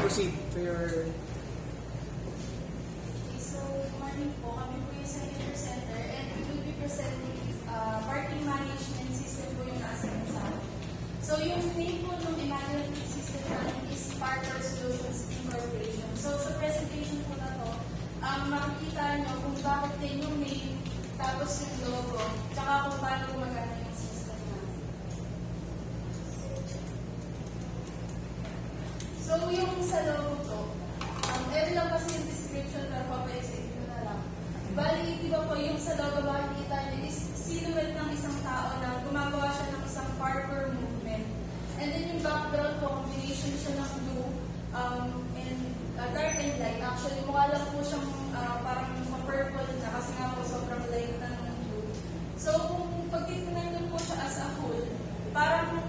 proceed to your... Okay, so morning po, kami po yung Center Center and we will be presenting parking management system po yung nasa sa. So yung name po ng evaluative system namin is Parker Solutions Incorporation. So sa presentation po na to, makikita nyo kung bakit din yung name, tapos yung logo, tsaka kung paano gumagana yung system namin. So yung sa logo to, ito lang kasi yung description pero papaisip ko na lang. Bali, di ba po yung sa logo makikita nyo is silhouette ng isang tao na gumagawa siya ng isang parkour movement. And then yung background po, combination siya ng blue and dark and light. Actually, mukha lang po siyang parang purple na kasi nga po sobrang light na ng blue. So kung pagtitingnan nyo po siya as a whole, parang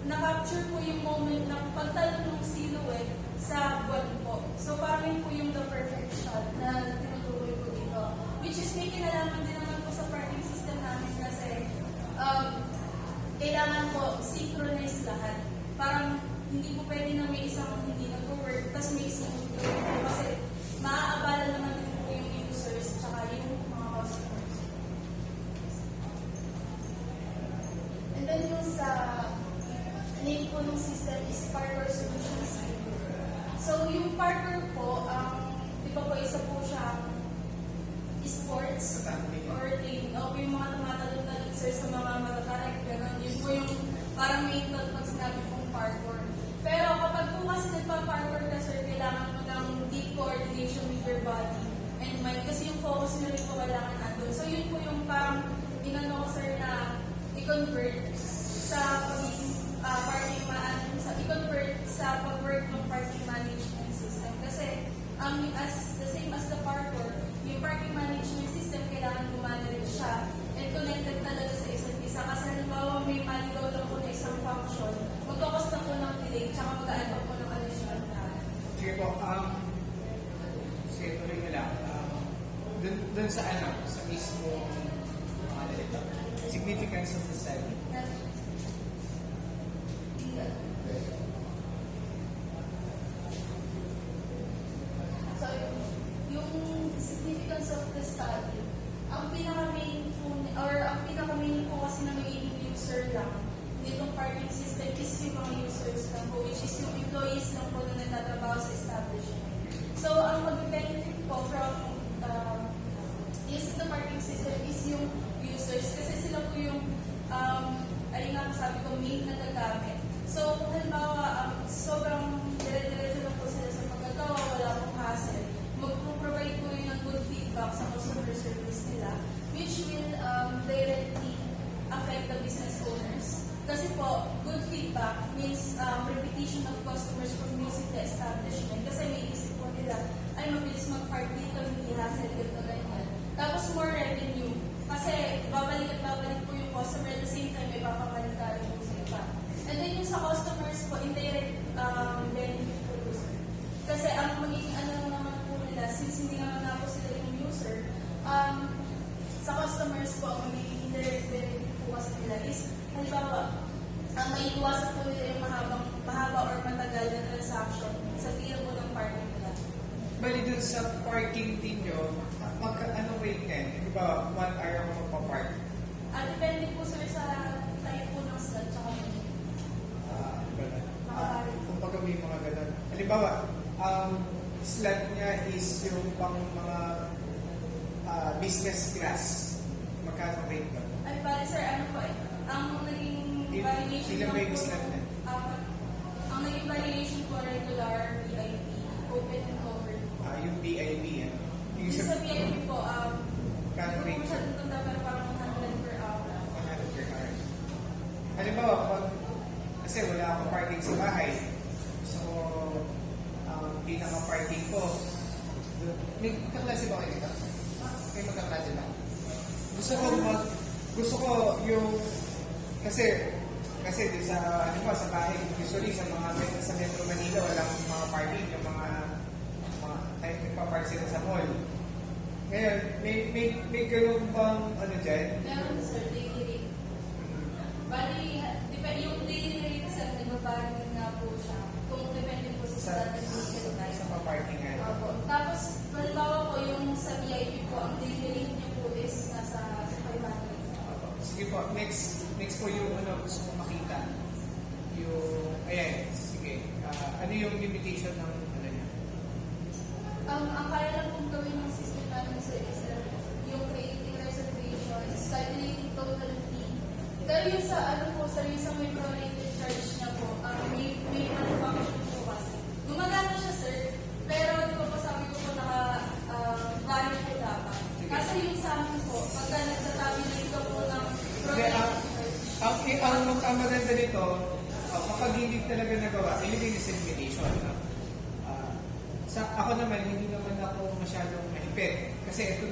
na-capture po yung moment ng pagtalo ng silhouette sa buwan po. So parang yun po yung the perfect shot na tinutuloy po dito. Which is may kinalaman din naman po sa parking system namin kasi kailangan po synchronize lahat. Parang hindi po pwede na may isang hindi nag-work, tapos may isang hindi nag-work. Kasi maaabala naman din po yung users tsaka yung mga customers. And then yung sa name po ng system is Parker Solutions. So yung Parker po, di ba po isa po siya sports or training. O yung mga tumatalon-talon sir sa mga matatarik, gano'n. Yun po yung parang main note pag sinabi pong parkour. Pero kapag po kasi nagpa-parkour ka sir, kailangan mo ng deep coordination with your body and mind. Kasi yung focus nyo rin po kailangan andun. So yun po yung parang inano ko sir na i-convert sa pagiging parking i-convert sa pag-work ng parking management system. Kasi as the same as the parkour, yung parking management system kailangan gumana rin siya and connected talaga sa isa't isa. Kasi halimbawa may maligaw lang po na isang function, magkakos na po ng delay, tsaka mag-add pa po ng additional time. Sige po, sige tuloy na lang. Dun sa sa mismo significance of the study. So, yung significance of the study, ang pinaka-main po kasi na magiging user lang nitong parking system is yung mga users lang po, which is yung employees lang po na nagtatrabaho sa establishment. So, ang mag-benefit po from using the parking system is yung users kasi sila po yung ayun nga sabi ko, main na gagamit. So, kung halimbawa, sobrang dire-diretso lang po sila sa pagkagawa, wala pong hassle, mag-provide po yun ng good feedback sa customer service nila, which will directly affect the business owners. Kasi po, good feedback means repetition of customers from using the establishment. Kasi may isip po nila, ay mabilis mag-park dito, hindi hassle, ganito, ganyan. Tapos more revenue. Kasi babalik at babalik po yung customer at the same time may papapalitan rin po sa iba. And then yung sa customers po, indirect benefit po po sir. Kasi ang magiging naman po nila, since hindi naman na po sila yung user, sa customers po, ang magiging indirect benefit po kasi nila is, halimbawa, ang maiiwasan po nila yung mahaba or matagal na transaction sa deal po ng parking nila. Bali dun sa parking din nyo, ano rate yan? Di ba, 1 hour ako magpa-park? Depende po sir sa type po ng slot tsaka menu. Kumbaga may mga ganun. Halimbawa, slot niya is yung pang mga business class. Magkano rate ba? Ay, bali sir, ano po eh. Ang naging variation Ilan lang ba yung po, slot niya? ang naging variation po, regular, VIP, open and covered. Yung VIP, ano? Yung sa VIP po, Kano hindi rate po masyadong tanda pero parang 100 per hour. 100 per hour. Halimbawa, kasi wala akong parking sa bahay. So, pinaka-parking ko. May kaklase ba kayo dito? May magkaklase ba? Gusto ko yung, kasi di sa, sa bahay, usually sa sa Metro Manila, walang mga parking, yung mga nagpa-park sila sa mall. Ngayon, may ganun bang dyan? Meron sir, daily rate. Bali, yung daily rate sir, nagbabago nga po siya. Kung depende po sa dating weekend time. Sa paparkingan. Opo. Tapos, halimbawa po, yung sa VIP po, ang daily rate niyo po is nasa 500. Sige po, next po yung gusto ko makita. Yung, ayan, sige. Ano yung limitation ng ano niya? Ang kaya lang pong gawin ng system namin sa is yung creating reservations, calculating total fee. Pero yung sa sir, yung sa may prorated charge niya po, may manufacturing po kasi. Gumagana siya sir, pero di ba po sabi ko po naka-value po dapat. Kasi yung sa amin po, pagka nagsasabi na ito po ng prorated charge. Ang maganda nito, kapag hindi talaga nagawa, ilagay na sa limitation. No? Ako naman, hindi naman ako masyadong mahipit. Kasi ito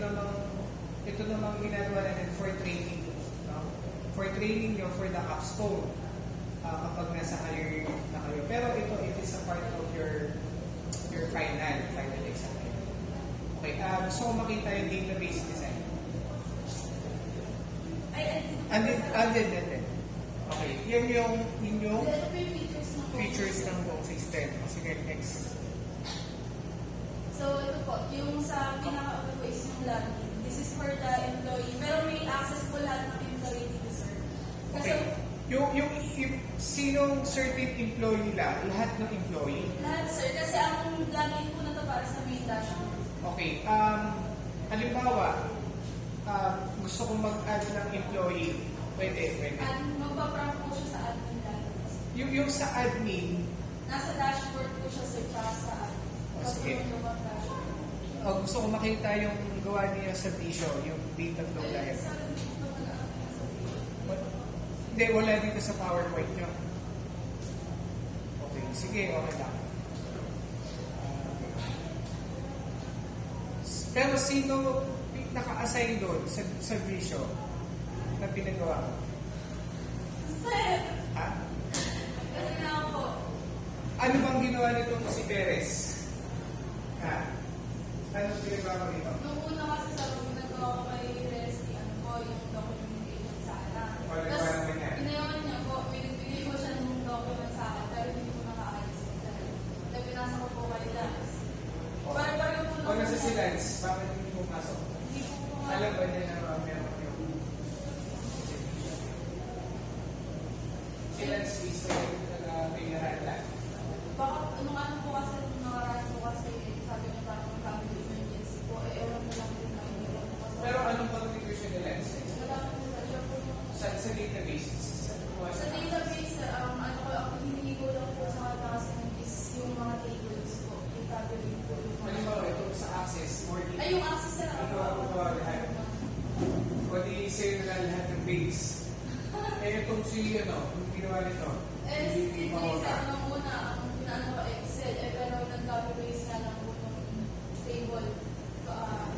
namang ginagawa natin for training. No? For training nyo for the capstone. Kapag nasa higher na kayo. Pero it is a part of your final exam. Okay, gusto ko makita yung database design. Andin. Okay, yan yung Ito po yung features ng buong system. Sige, next. So, ito po, yung sa pinaka-auto po is yung login. This is for the employee. Pero may access po lahat ng employee dito, sir. Kasi, Okay. Yung sinong certain employee lahat ng employee? lahat, sir. Kasi ang login po na to para sa main dashboard. Okay. Halimbawa, gusto kong mag-add ng employee. Pwede. At magpa-prompt po siya sa admin login. Yung sa admin, Nasa dashboard po siya, sir, para sa admin. Tapos sige. yung dashboard. gusto kong makita yung gawa niya sa Tisho, yung data flow Ay, diagram. sir, hindi po nag-aapin sa Hindi, wala dito sa PowerPoint nyo. Okay, sige, okay lang. Pero sino naka-assign doon sa Visio na pinagawa mo? Sir, Ha? kasi nga po, Ano bang ginawa nitong si Perez? Ha? Ano pinagawa mo dito? nung una kasi sa pag nagawa ko kay Resty, yung documentation sa akin. Wala Tapos, naman niya. ginawa niya po, binibigay ko siya ng document sa akin, pero hindi ko nakaayos ko sa akin. Kaya pinasa ko po kay Lance. Pare-pareho po O nasa si Lance, bakit hindi pumasok? Hindi ko po nga. Alam ba niya na meron yung... Si Lance is nag-pinaran lang. Baka, nung ano po kasi, nung nakaraan po kasi, sabi niya parang family emergency po, ewan ko lang po na iniwan ko kasi. Pero anong contribution ni Lance? Wala ko po sa siya po yung Sa database? sa database, ako hindi ko lang po sa katasan is yung mga tables po, yung tabulate po. Halimbawa, ito sa access, more detail. Ay, yung access na Ito ako po lahat. O di sa'yo na lahat ng base. Itong si, yung ginawa nito. Eh, hindi sa una, ang pinaano ko Excel, pero nag-copy-paste nga lang po ng table,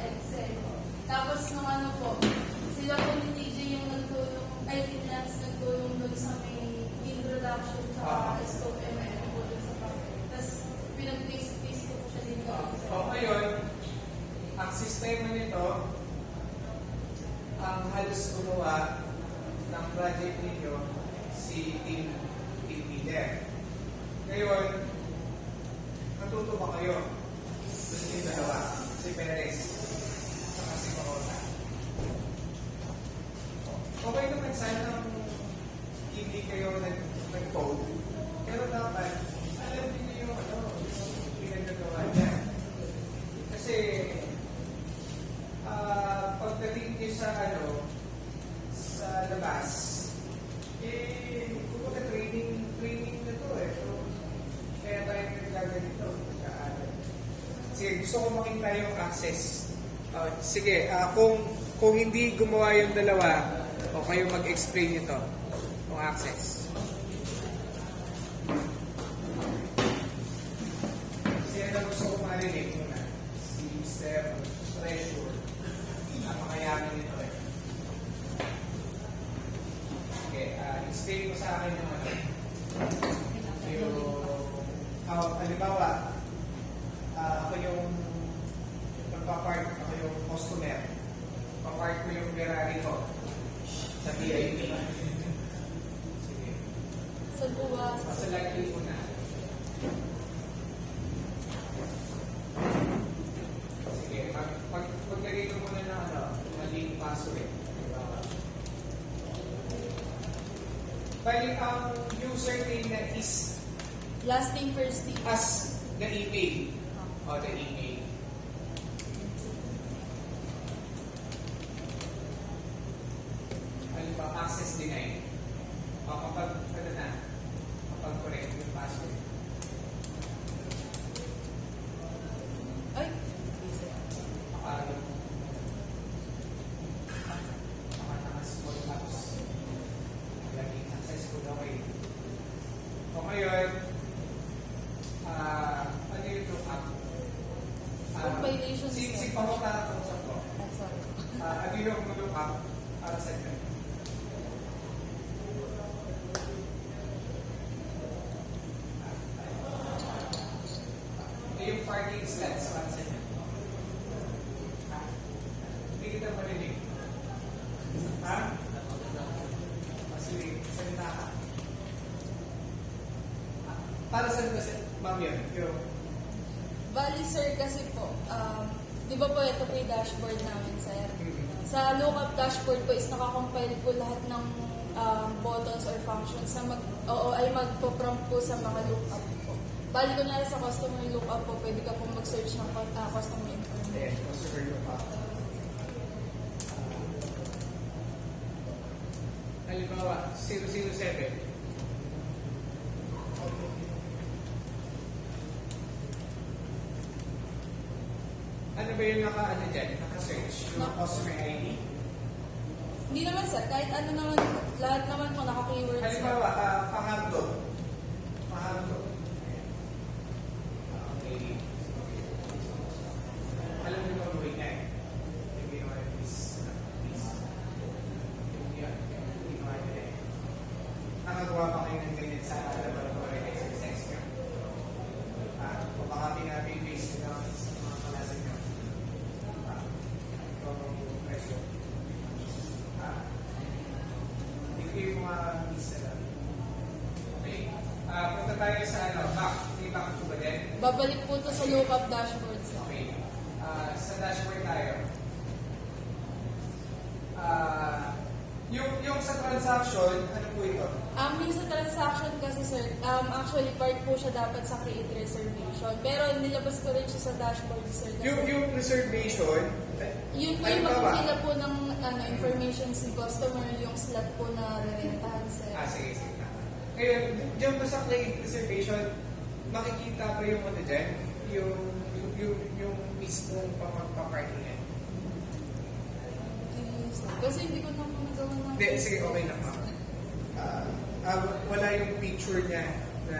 Excel. Tapos nung po, sila po ni TJ yung nagtulong, Lance nagtulong doon sa may introduction sa scope ML po doon sa papel. Tapos pinag-paste ko po siya dito. Ngayon, ang sistema nito, ang halos gumawa ng project ninyo, si team leader. Ngayon, natuto ba kayo? Gusto yung dalawa, si Perez, at si Corona. Okay naman sana hindi kayo nag-code, pero dapat alam din yung pinagagawa niya. Kasi pagdating niyo sa sa labas, kumbaga training na to So, kaya tayo nagkaganito. Sige, gusto ko makita yung access. Sige, kung hindi gumawa yung dalawa, o kayo mag-explain nito, yung access. Sige, gusto ko marinig muna. Si Mr. Treasure. Napakayaman nito Okay, explain mo sa akin yung halimbawa, ako yung magpapark, ako yung customer. Papark ko yung Ferrari ko sa VIP. Sige. Sa buwas. Pasalagin ko na. Bali, ang username na is Last name, first name. as the email. O, the email. Halimbawa, access denied. O, kapag, ano na, kapag correct yung password. Ay, Ano? Small apps. Laging successful okay. O ngayon, ano yung look up? Compilation Si step. Pamukara ko sa ko. sorry. Ano yung look up para sa inyo? Yung parking slots para sa inyo. Hindi kita marinig. Ha? Kasi salita ka. Para sa ma'am yun? Yung Bali, sir, kasi po, di ba po ito po yung dashboard namin, sir? Sa lookup dashboard po is nakakompile po lahat ng buttons or functions na ay magpo-prompt po sa mga lookup po. Bali, kunyari sa customer lookup po, pwede ka pong mag-search ng customer information. eh, customer look up. Halimbawa, 007. Ano ba yung naka-ano dyan? Naka-search? Yung customer ID? Hindi naman, sir. Kahit ano naman, lahat naman po naka-keywords. Halimbawa, Fajardo. Fajardo. Okay. Alam niyo ba mo niya? Yung ginawa niya is, yung ginawa niya eh. Nakagawa pa kayo ng ganyan sa laboratory exercise niyo. O baka pinapin-base nyo sa mga kalasan niyo. Ito ang presyo. Hindi ko yung mga visa lang. Okay. Punta tayo sa back. May back po ba din? Babalik po to sa lookup dashboard, sir. Okay. Sa dashboard tayo. Yung sa transaction, ano po ito? Yung sa transaction kasi, sir, actually part po siya dapat sa create reservation. Pero nilabas ko rin siya sa dashboard, sir. Kasi Yung reservation, yun po yung makikita po ng information si customer, yung slot po na rerentahan, sir. sige. Ngayon, dyan ba sa create reservation, makikita ba yung ano dyan? Yung mismong pamagpaparkingan? Kasi hindi ko na po nagawa ng... Hindi, sige, okay lang ma'am. Wala yung picture niya na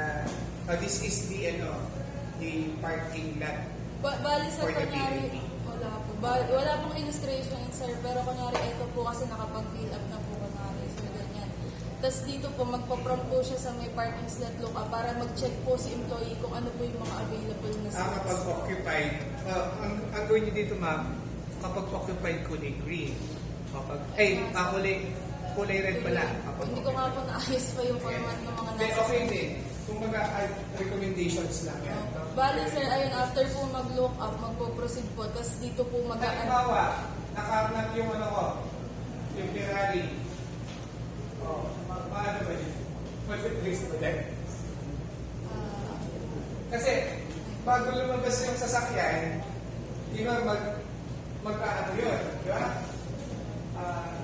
this is the parking lot. Bali, sir, For the kunyari, PNP. wala po. Wala pong illustration, sir, pero kunyari, ito po kasi nakapag-fill up na po kunyari, sir, ganyan. Tapos dito po, magpa-prompt po siya sa may parking slot lookup para mag-check po si employee kung ano po yung mga available na slots. Kapag occupied, ang gawin niyo dito ma'am, kapag occupied kulay green. Kulay red pala. Kapag Hindi ko nga po naayos pa yung format ng mga Then, nasa. okay din. Kung recommendations lang yan. Bali, sir, ayun, after po mag-look up, magpo-proceed po, tapos dito po Halimbawa, nakahanap yung yung Ferrari. Paano ba yun? Mag-place ba din? Kasi, bago lumabas yung sasakyan, di ba magkaano yun? Di ba?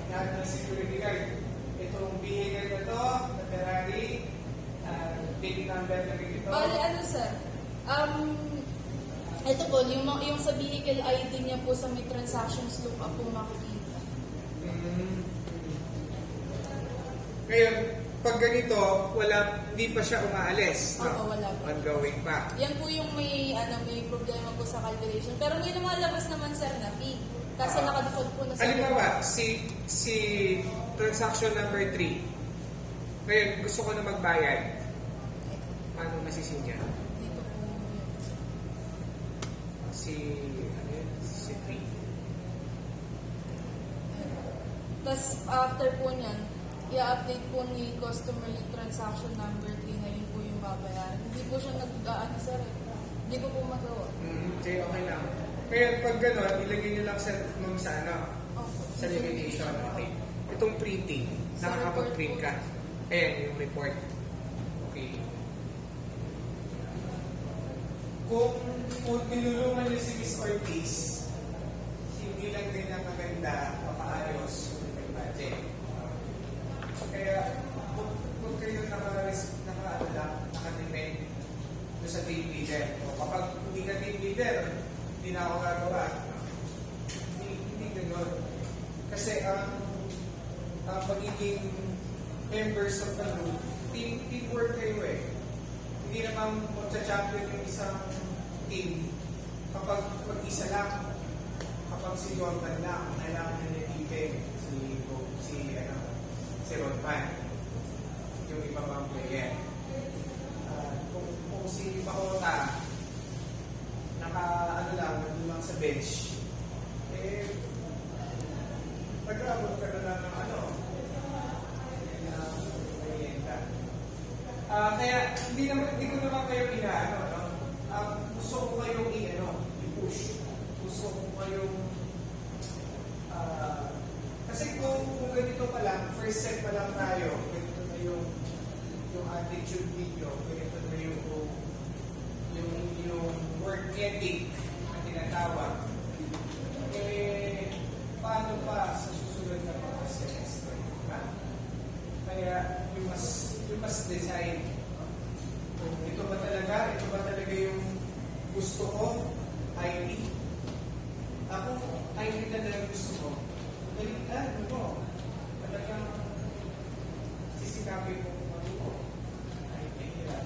Yan ang security guard. Itong vehicle na to, na Ferrari, big number na ito. Bali, ano, sir? Ito po, yung sa vehicle ID niya po sa may transactions lookup po makikita. Ngayon, pag ganito, hindi pa siya umaalis. Oo, wala pa. Ongoing pa. Yan po yung may problema po sa calculation. Pero may lumalabas naman, sir, na fee. Kasi naka-default po na sa... Halimbawa, si transaction number 3. Ngayon, gusto ko na magbayad. Paano masisinya? Dito po yun. Si 3. Tapos after po niyan, i-update po ni customer yung transaction number 3 na yun po yung babayaran. Hindi po siya nag-ano, sir. Hindi ko po magawa. Okay, okay lang. Ngayon, pag gano'n, ilagay niyo lang sa Opo. sa limitation. Okay. Itong printing, nakakapag-print ka. Ayan, yung report. Okay. Kung tinulungan niyo si Miss Ortiz, hindi lang din ang maganda, mapaayos yung budget. Kaya, kung kayo nakadepend doon sa team leader. O kapag hindi ka team leader, hindi na ako gagawa. Hindi gano'n. Kasi ang pagiging members of the group, teamwork kayo eh. Hindi naman magsa-champion yung isang team kapag mag-isa lang. Kapag si Jordan lang, kailangan na nilipin si Rodman, yung iba pang player. Kung si Mahota, nandun lang sa bench, nag-abot ka na lang ng merienda. Kaya, hindi ko naman kayo inaano, no? Gusto ko kayong i-push. Gusto ko kayong kasi kung ganito pa lang, first set pa lang tayo, ganito na yung attitude video, ganito na yung work ethic na tinatawag, paano pa sa susunod na mga semester, diba? Kaya you must decide kung ito ba talaga yung gusto ko, IT. Ako, IT talaga gusto ko. Balikan mo. Talagang sisikapin mo kung matuto. Ay, hirap.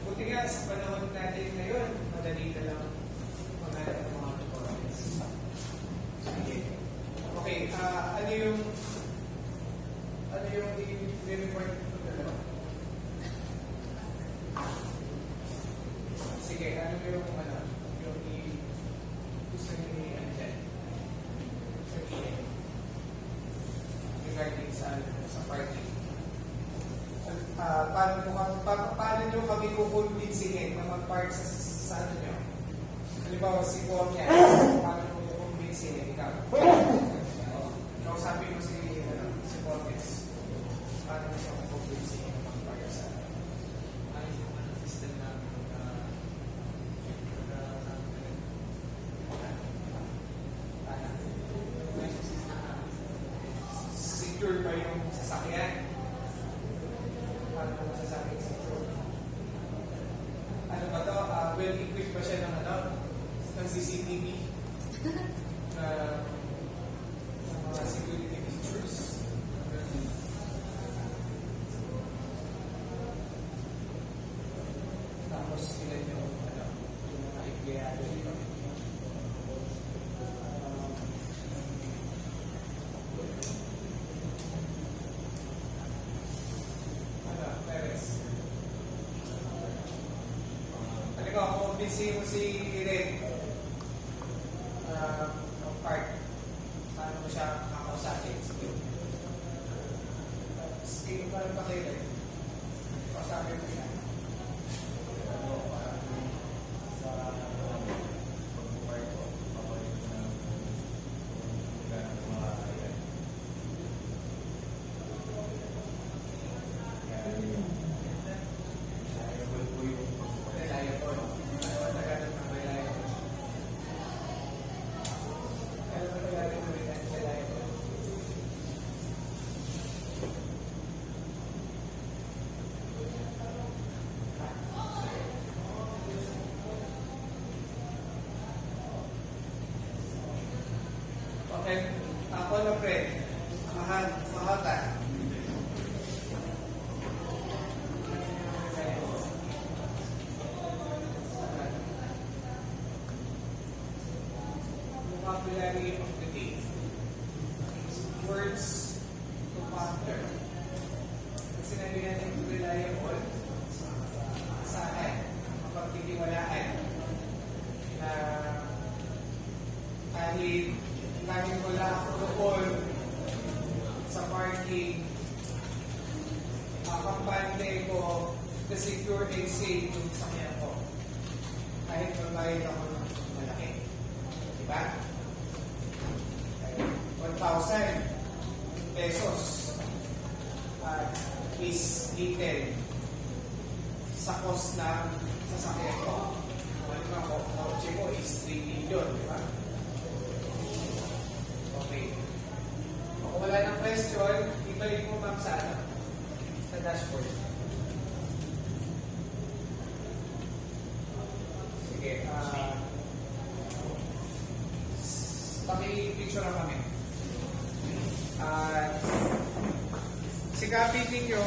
Buti nga sa panahon natin ngayon, madali ka lang maghanap ng mga tutorials. Sige. Okay, ano yung i-report ko dalawa? Sige, ano yung gusto niyo i-ano dyan? Sabihin. Regarding sa party. Paano nyo kami kukumbinsihin na mag-part sa ano nyo? Halimbawa si Paul niya, paano nyo kukumbinsihin? Ikaw. Kausapin mo si Paul Ness. Paano nyo kukumbinsihin na mag-part sa system na secure ba yung sasakyan? Paano mo masasabing secure? Ano ba to? Well-equipped ba siya ng CCTV? Ng mga security features? Tapos ilan yung mga empleyado dito? Busy mo si Irene ng part. Paano mo siya kakausapin? Sige, paano ba kayo rin? Kausapin mo siya. Okay, ako na friend, mahata. Vocabulary of the day. Words to ponder. Kasi sinabi natin reliable, asahan, mapagtitiwalaan, na kahit wala ako doon sa parking, kampante ko to secure and safe yung sakyan ko. Kahit magbayad ako ng malaki. Diba? 1,000 pesos is estimated sa cost ng sasakyan mo. Kung ano ba, kotse mo is 3 million, di ba? Okay. Kung wala ng question, ibalik mo ma'am sa ano? Sa dashboard. Sige, paki-picture na kami. Sikapin ninyo